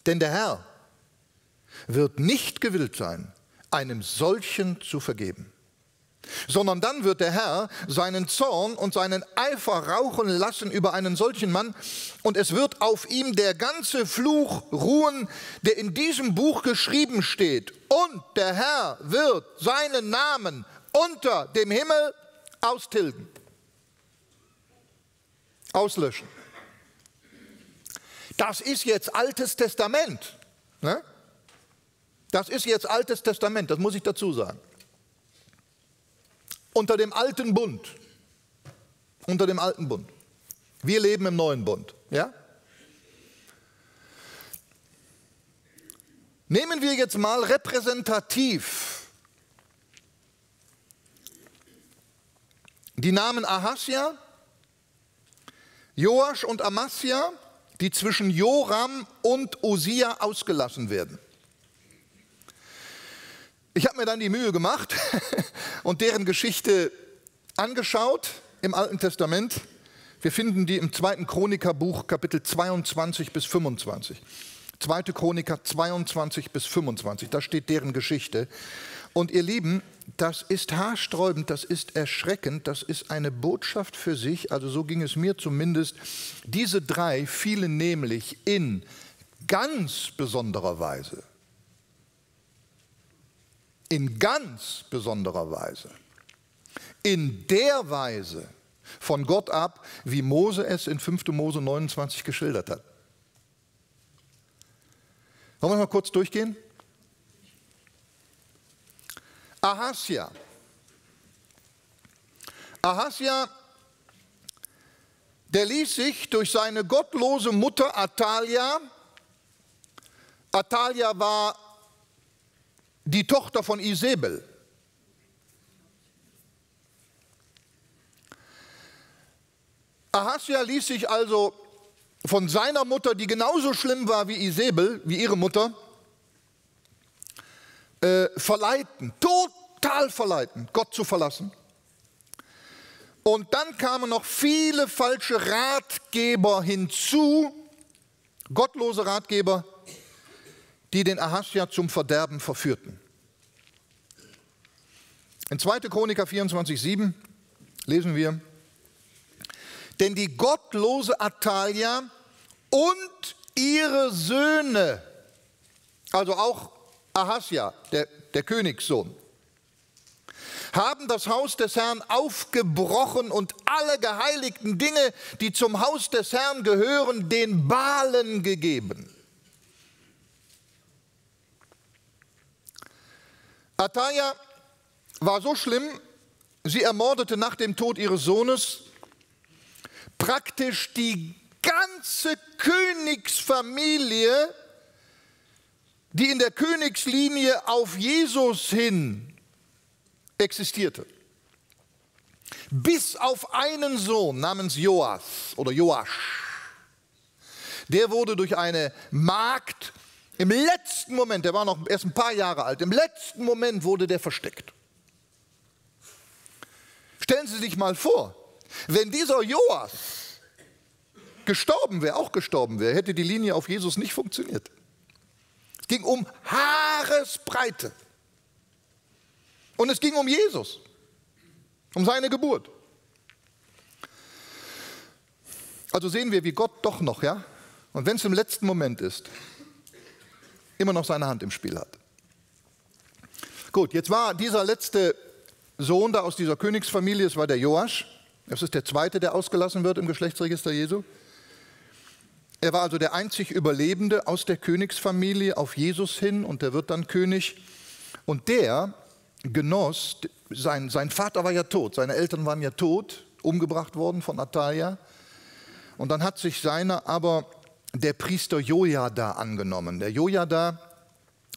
Denn der Herr wird nicht gewillt sein, einem solchen zu vergeben, sondern dann wird der Herr seinen Zorn und seinen Eifer rauchen lassen über einen solchen Mann, und es wird auf ihm der ganze Fluch ruhen, der in diesem Buch geschrieben steht. Und der Herr wird seinen Namen unter dem Himmel austilgen, auslöschen. Das ist jetzt Altes Testament. Ne? Das ist jetzt Altes Testament, das muss ich dazu sagen. Unter dem alten Bund. Unter dem alten Bund. Wir leben im neuen Bund. Ja? Nehmen wir jetzt mal repräsentativ die Namen Ahasja, Joasch und Amasja, die zwischen Joram und Usia ausgelassen werden. Ich habe mir dann die Mühe gemacht und deren Geschichte angeschaut im Alten Testament. Wir finden die im 2. Chronikerbuch, Kapitel 22 bis 25. 2. Chroniker 22 bis 25, da steht deren Geschichte. Und ihr Lieben, das ist haarsträubend, das ist erschreckend, das ist eine Botschaft für sich, also so ging es mir zumindest. Diese drei fielen nämlich in ganz besonderer Weise, in der Weise von Gott ab, wie Mose es in 5. Mose 29 geschildert hat. Wollen wir mal kurz durchgehen? Ahasja. Ahasja, der ließ sich durch seine gottlose Mutter Athalia, Athalia war die Tochter von Isebel. Ahasja ließ sich also von seiner Mutter, die genauso schlimm war wie Isebel, wie ihre Mutter, verleiten, total verleiten, Gott zu verlassen. Und dann kamen noch viele falsche Ratgeber hinzu, gottlose Ratgeber, die den Ahasja zum Verderben verführten. In 2. Chroniker 24,7 lesen wir, denn die gottlose Athalia und ihre Söhne, also auch Ahasja, der Königssohn, haben das Haus des Herrn aufgebrochen und alle geheiligten Dinge, die zum Haus des Herrn gehören, den Baalen gegeben. Athalia war so schlimm, sie ermordete nach dem Tod ihres Sohnes praktisch die ganze Königsfamilie, die in der Königslinie auf Jesus hin existierte. Bis auf einen Sohn namens Joas oder Joasch. Der wurde durch eine Magd im letzten Moment, der war noch erst ein paar Jahre alt, im letzten Moment wurde der versteckt. Stellen Sie sich mal vor, wenn dieser Joas gestorben wäre, hätte die Linie auf Jesus nicht funktioniert. Es ging um Haaresbreite. Und es ging um Jesus, um seine Geburt. Also sehen wir, wie Gott doch noch, ja, und wenn es im letzten Moment ist, immer noch seine Hand im Spiel hat. Gut, jetzt war dieser letzte Sohn da aus dieser Königsfamilie, es war der Joasch. Das ist der zweite, der ausgelassen wird im Geschlechtsregister Jesu. Er war also der einzig Überlebende aus der Königsfamilie auf Jesus hin und der wird dann König. Und der genoss, sein Vater war ja tot, seine Eltern waren ja tot, umgebracht worden von Athalia. Und dann hat sich seiner aber der Priester Jojada angenommen. Der Jojada,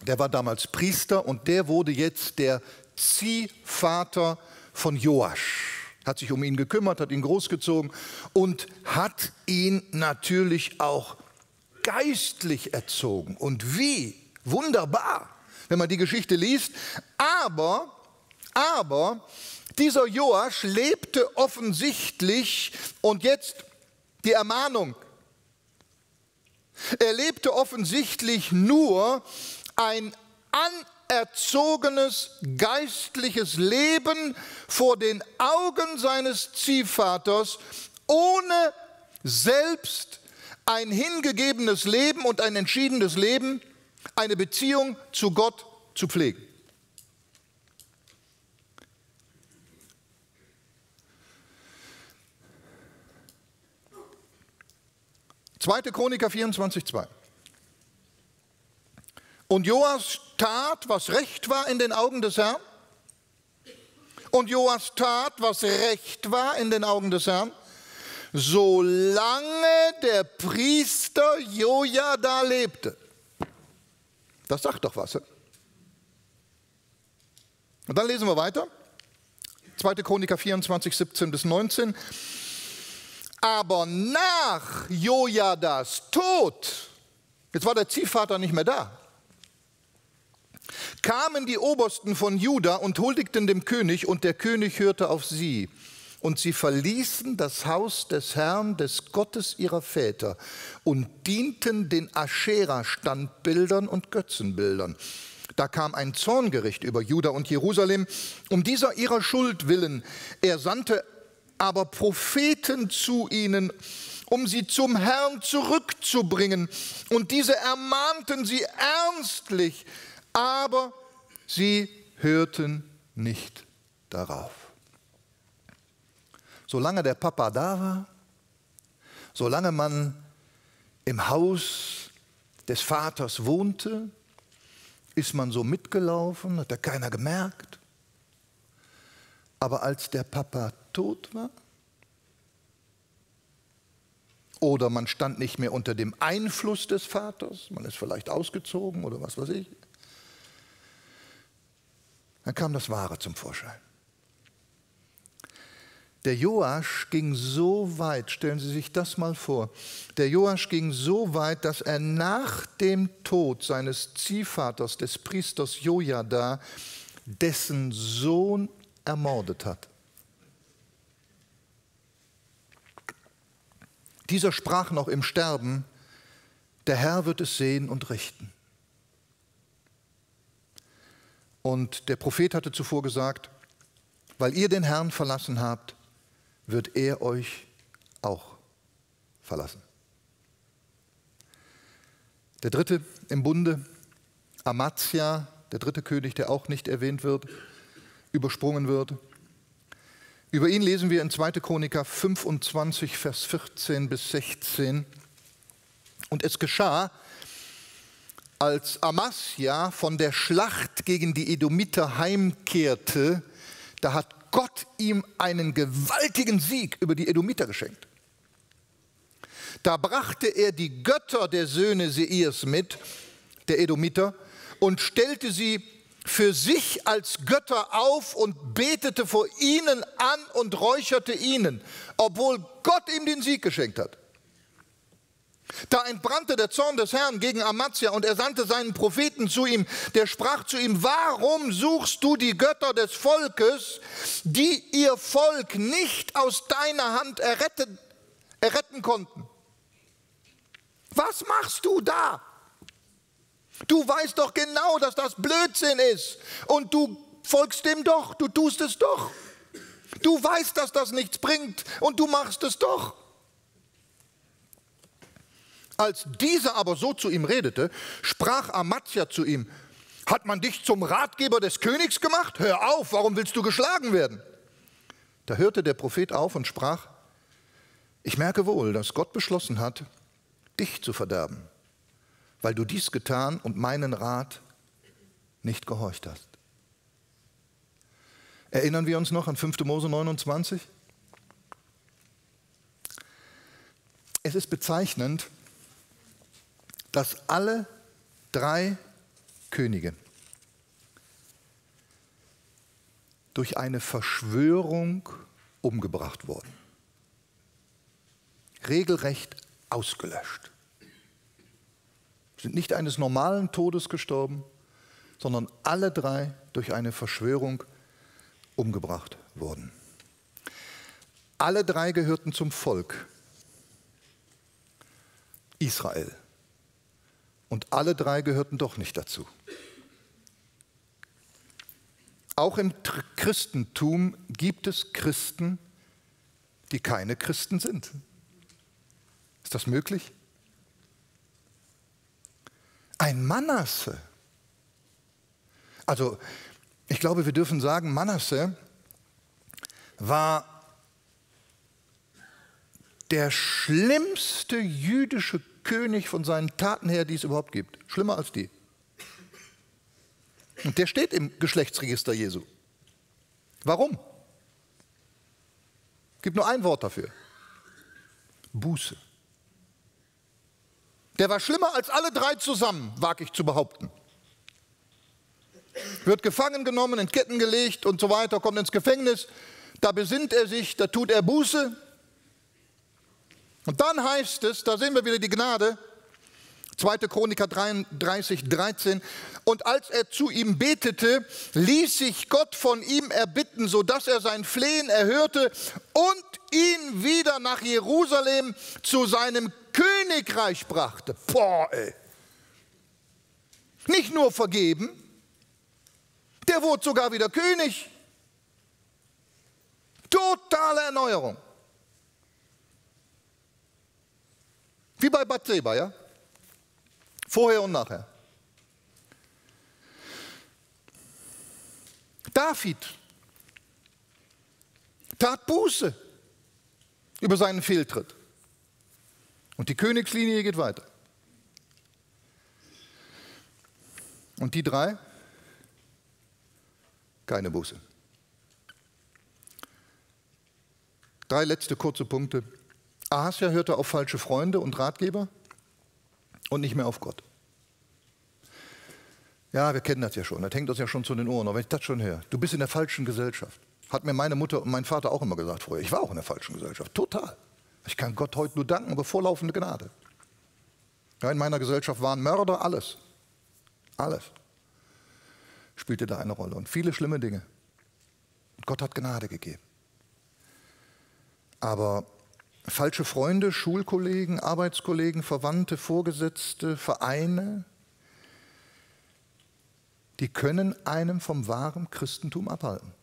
der war damals Priester und der wurde jetzt der Ziehvater von Joasch. hat sich um ihn gekümmert, hat ihn großgezogen und hat ihn natürlich auch geistlich erzogen. Und wie wunderbar, wenn man die Geschichte liest. Aber dieser Joasch lebte offensichtlich, und jetzt die Ermahnung, er lebte offensichtlich nur ein anerzogenes geistliches Leben vor den Augen seines Ziehvaters, ohne selbst ein hingegebenes Leben und ein entschiedenes Leben, eine Beziehung zu Gott zu pflegen. Zweite Chroniker 24,2. Und Joas tat, was recht war in den Augen des Herrn. Und Joas tat, was recht war in den Augen des Herrn, solange der Priester Jojada lebte. Das sagt doch was. Und dann lesen wir weiter. 2. Chroniker 24, 17 bis 19. Aber nach Jojadas Tod, jetzt war der Ziehvater nicht mehr da, kamen die Obersten von Juda und huldigten dem König, und der König hörte auf sie. Und sie verließen das Haus des Herrn, des Gottes ihrer Väter, und dienten den Aschera-Standbildern und Götzenbildern. Da kam ein Zorngericht über Juda und Jerusalem, um dieser ihrer Schuld willen. Er sandte aber Propheten zu ihnen, um sie zum Herrn zurückzubringen. Und diese ermahnten sie ernstlich, aber sie hörten nicht darauf. Solange der Papa da war, solange man im Haus des Vaters wohnte, ist man so mitgelaufen, hat da keiner gemerkt. Aber als der Papa tot war oder man stand nicht mehr unter dem Einfluss des Vaters, man ist vielleicht ausgezogen oder was weiß ich, dann kam das Wahre zum Vorschein. Der Joasch ging so weit, stellen Sie sich das mal vor, der Joasch ging so weit, dass er nach dem Tod seines Ziehvaters, des Priesters Jojada, dessen Sohn ermordet hat. Dieser sprach noch im Sterben, der Herr wird es sehen und richten. Und der Prophet hatte zuvor gesagt, weil ihr den Herrn verlassen habt, wird er euch auch verlassen. Der dritte im Bunde, Amazia, der dritte König, der auch nicht erwähnt wird, übersprungen wird. Über ihn lesen wir in 2. Chroniker 25, Vers 14 bis 16. Und es geschah, als Amazia von der Schlacht gegen die Edomiter heimkehrte, da hat Gott ihm einen gewaltigen Sieg über die Edomiter geschenkt. Da brachte er die Götter der Söhne Seirs mit, der Edomiter, und stellte sie für sich als Götter auf und betete vor ihnen an und räucherte ihnen, obwohl Gott ihm den Sieg geschenkt hat. Da entbrannte der Zorn des Herrn gegen Amazia, und er sandte seinen Propheten zu ihm, der sprach zu ihm: Warum suchst du die Götter des Volkes, die ihr Volk nicht aus deiner Hand erretten konnten? Was machst du da? Du weißt doch genau, dass das Blödsinn ist, und du folgst dem doch, du tust es doch. Du weißt, dass das nichts bringt, und du machst es doch. Als dieser aber so zu ihm redete, sprach Amazia zu ihm: Hat man dich zum Ratgeber des Königs gemacht? Hör auf, warum willst du geschlagen werden? Da hörte der Prophet auf und sprach: Ich merke wohl, dass Gott beschlossen hat, dich zu verderben, weil du dies getan und meinen Rat nicht gehorcht hast. Erinnern wir uns noch an 5. Mose 29? Es ist bezeichnend, dass alle 3 Könige durch eine Verschwörung umgebracht worden. Regelrecht ausgelöscht. Sind nicht eines normalen Todes gestorben, sondern alle drei durch eine Verschwörung umgebracht worden. Alle drei gehörten zum Volk Israel. Und alle drei gehörten doch nicht dazu. Auch im Christentum gibt es Christen, die keine Christen sind. Ist das möglich? Ein Manasse. Also, ich glaube, wir dürfen sagen, Manasse war der schlimmste jüdische König von seinen Taten her, die es überhaupt gibt. Schlimmer als die. Und der steht im Geschlechtsregister Jesu. Warum? Es gibt nur ein Wort dafür. Buße. Der war schlimmer als alle drei zusammen, wage ich zu behaupten. Wird gefangen genommen, in Ketten gelegt und so weiter, kommt ins Gefängnis. Da besinnt er sich, da tut er Buße. Und dann heißt es, da sehen wir wieder die Gnade, 2. Chroniker 33, 13. Und als er zu ihm betete, ließ sich Gott von ihm erbitten, sodass er sein Flehen erhörte und ihn wieder nach Jerusalem zu seinem Königreich brachte. Boah, ey. Nicht nur vergeben, der wurde sogar wieder König. Totale Erneuerung. Wie bei Bathseba, ja? Vorher und nachher. David tat Buße über seinen Fehltritt. Und die Königslinie geht weiter. Und die drei? Keine Buße. 3 letzte kurze Punkte. Ahasja hörte auf falsche Freunde und Ratgeber und nicht mehr auf Gott. Ja, wir kennen das ja schon, das hängt uns ja schon zu den Ohren, aber wenn ich das schon höre, du bist in der falschen Gesellschaft. Hat mir meine Mutter und mein Vater auch immer gesagt vorher. Ich war auch in der falschen Gesellschaft, total. Ich kann Gott heute nur danken, aber vorlaufende Gnade. Ja, in meiner Gesellschaft waren Mörder, alles. Alles spielte da eine Rolle und viele schlimme Dinge. Und Gott hat Gnade gegeben. Aber falsche Freunde, Schulkollegen, Arbeitskollegen, Verwandte, Vorgesetzte, Vereine, die können einem vom wahren Christentum abhalten.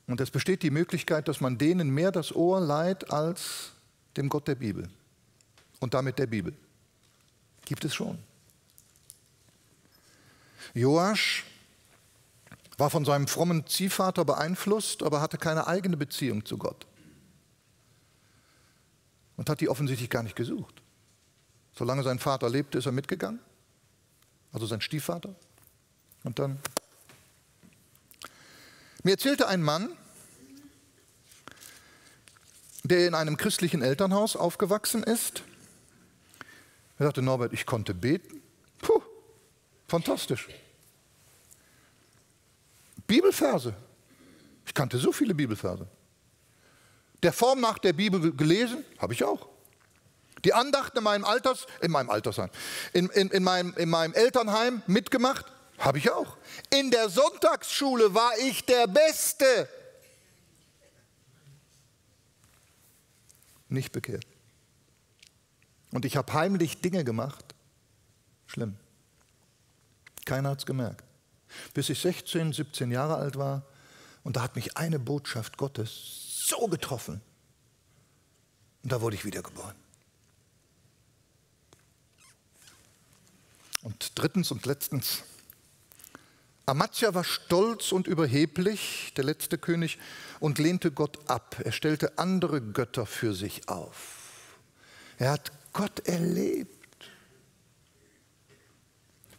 Und es besteht die Möglichkeit, dass man denen mehr das Ohr leiht als dem Gott der Bibel und damit der Bibel. Gibt es schon. Joasch war von seinem frommen Ziehvater beeinflusst, aber hatte keine eigene Beziehung zu Gott. Und hat die offensichtlich gar nicht gesucht. Solange sein Vater lebte, ist er mitgegangen, also sein Stiefvater. Und dann... Mir erzählte ein Mann, der in einem christlichen Elternhaus aufgewachsen ist. Er sagte, Norbert, ich konnte beten. Puh, fantastisch. Bibelverse. Ich kannte so viele Bibelverse. Der Form nach der Bibel gelesen, habe ich auch. Die Andachten in meinem Elternheim mitgemacht, habe ich auch. In der Sonntagsschule war ich der Beste. Nicht bekehrt. Und ich habe heimlich Dinge gemacht. Schlimm. Keiner hat es gemerkt. Bis ich 16, 17 Jahre alt war und da hat mich eine Botschaft Gottes so getroffen. Und da wurde ich wiedergeboren. Und drittens und letztens, Amazia war stolz und überheblich, der letzte König, und lehnte Gott ab. Er stellte andere Götter für sich auf. Er hat Gott erlebt,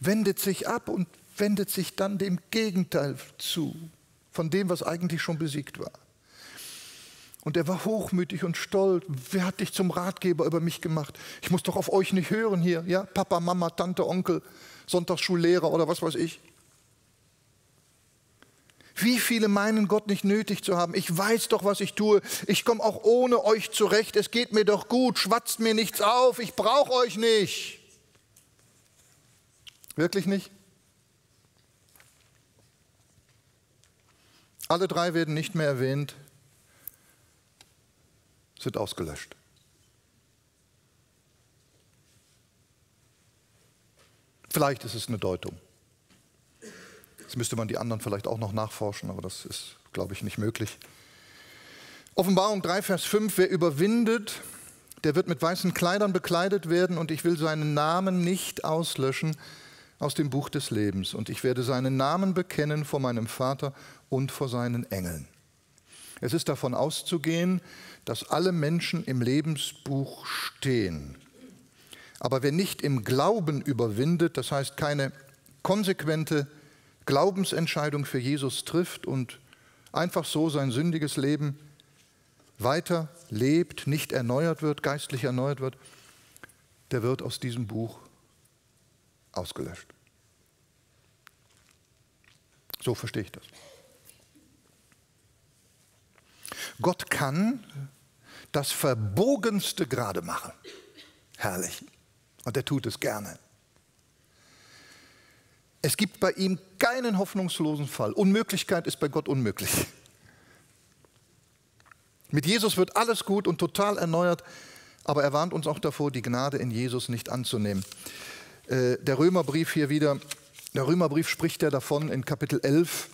wendet sich ab und wendet sich dann dem Gegenteil zu, von dem, was eigentlich schon besiegt war. Und er war hochmütig und stolz. Wer hat dich zum Ratgeber über mich gemacht? Ich muss doch auf euch nicht hören hier, ja? Papa, Mama, Tante, Onkel, Sonntagsschullehrer oder was weiß ich. Wie viele meinen Gott nicht nötig zu haben? Ich weiß doch, was ich tue. Ich komme auch ohne euch zurecht. Es geht mir doch gut. Schwatzt mir nichts auf. Ich brauche euch nicht. Wirklich nicht? Alle drei werden nicht mehr erwähnt, sind ausgelöscht. Vielleicht ist es eine Deutung. Jetzt müsste man die anderen vielleicht auch noch nachforschen, aber das ist, glaube ich, nicht möglich. Offenbarung 3, Vers 5, wer überwindet, der wird mit weißen Kleidern bekleidet werden und ich will seinen Namen nicht auslöschen aus dem Buch des Lebens. Und ich werde seinen Namen bekennen vor meinem Vater und vor seinen Engeln. Es ist davon auszugehen, dass alle Menschen im Lebensbuch stehen. Aber wer nicht im Glauben überwindet, das heißt keine konsequente Glaubensentscheidung für Jesus trifft und einfach so sein sündiges Leben weiter lebt, nicht erneuert wird, geistlich erneuert wird, der wird aus diesem Buch ausgelöscht. So verstehe ich das. Gott kann das Verbogenste gerade machen. Herrlich. Und er tut es gerne. Es gibt bei ihm keinen hoffnungslosen Fall. Unmöglichkeit ist bei Gott unmöglich. Mit Jesus wird alles gut und total erneuert, aber er warnt uns auch davor, die Gnade in Jesus nicht anzunehmen. Der Römerbrief hier wieder, der Römerbrief spricht ja davon in Kapitel 11,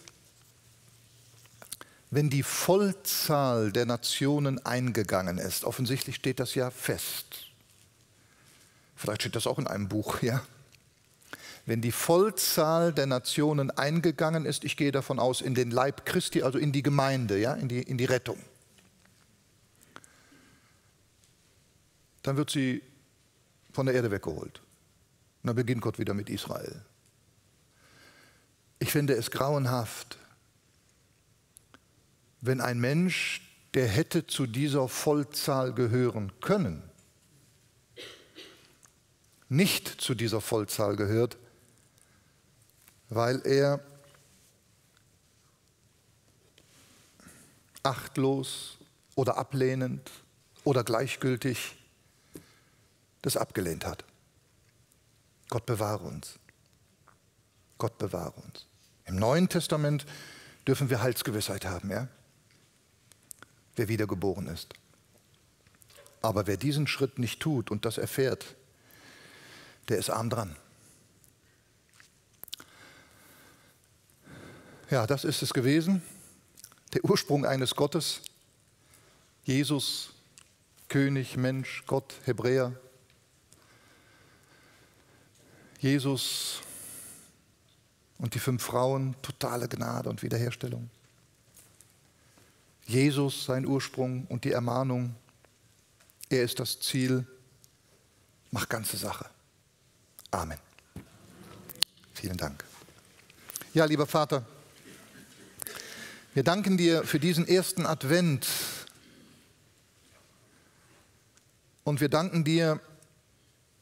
wenn die Vollzahl der Nationen eingegangen ist. Offensichtlich steht das ja fest. Vielleicht steht das auch in einem Buch, ja. Wenn die Vollzahl der Nationen eingegangen ist, ich gehe davon aus, in den Leib Christi, also in die Gemeinde, ja, in die Rettung, dann wird sie von der Erde weggeholt. Und dann beginnt Gott wieder mit Israel. Ich finde es grauenhaft, wenn ein Mensch, der hätte zu dieser Vollzahl gehören können, nicht zu dieser Vollzahl gehört, weil er achtlos oder ablehnend oder gleichgültig das abgelehnt hat. Gott bewahre uns. Gott bewahre uns. Im Neuen Testament dürfen wir Heilsgewissheit haben, ja? Wer wiedergeboren ist. Aber wer diesen Schritt nicht tut und das erfährt, der ist arm dran. Ja, das ist es gewesen. Der Ursprung eines Gottes. Jesus, König, Mensch, Gott, Hebräer. Jesus und die 5 Frauen, totale Gnade und Wiederherstellung. Jesus, sein Ursprung und die Ermahnung. Er ist das Ziel. Mach ganze Sache. Amen. Vielen Dank. Ja, lieber Vater, wir danken dir für diesen ersten Advent und wir danken dir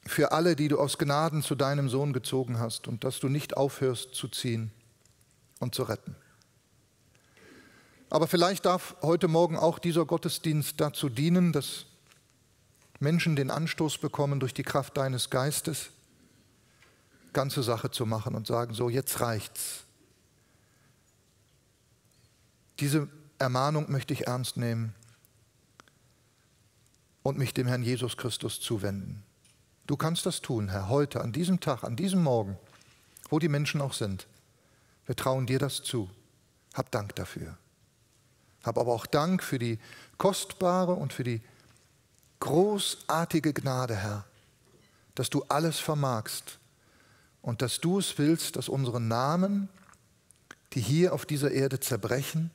für alle, die du aus Gnaden zu deinem Sohn gezogen hast und dass du nicht aufhörst zu ziehen und zu retten. Aber vielleicht darf heute Morgen auch dieser Gottesdienst dazu dienen, dass Menschen den Anstoß bekommen, durch die Kraft deines Geistes ganze Sache zu machen und sagen, so, jetzt reicht's. Diese Ermahnung möchte ich ernst nehmen und mich dem Herrn Jesus Christus zuwenden. Du kannst das tun, Herr, heute, an diesem Tag, an diesem Morgen, wo die Menschen auch sind. Wir trauen dir das zu. Hab Dank dafür. Hab aber auch Dank für die kostbare und für die großartige Gnade, Herr, dass du alles vermagst und dass du es willst, dass unsere Namen, die hier auf dieser Erde zerbrechen,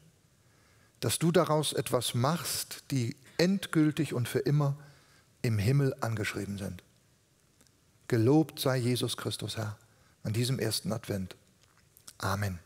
dass du daraus etwas machst, die endgültig und für immer im Himmel angeschrieben sind. Gelobt sei Jesus Christus, Herr, an diesem ersten Advent. Amen.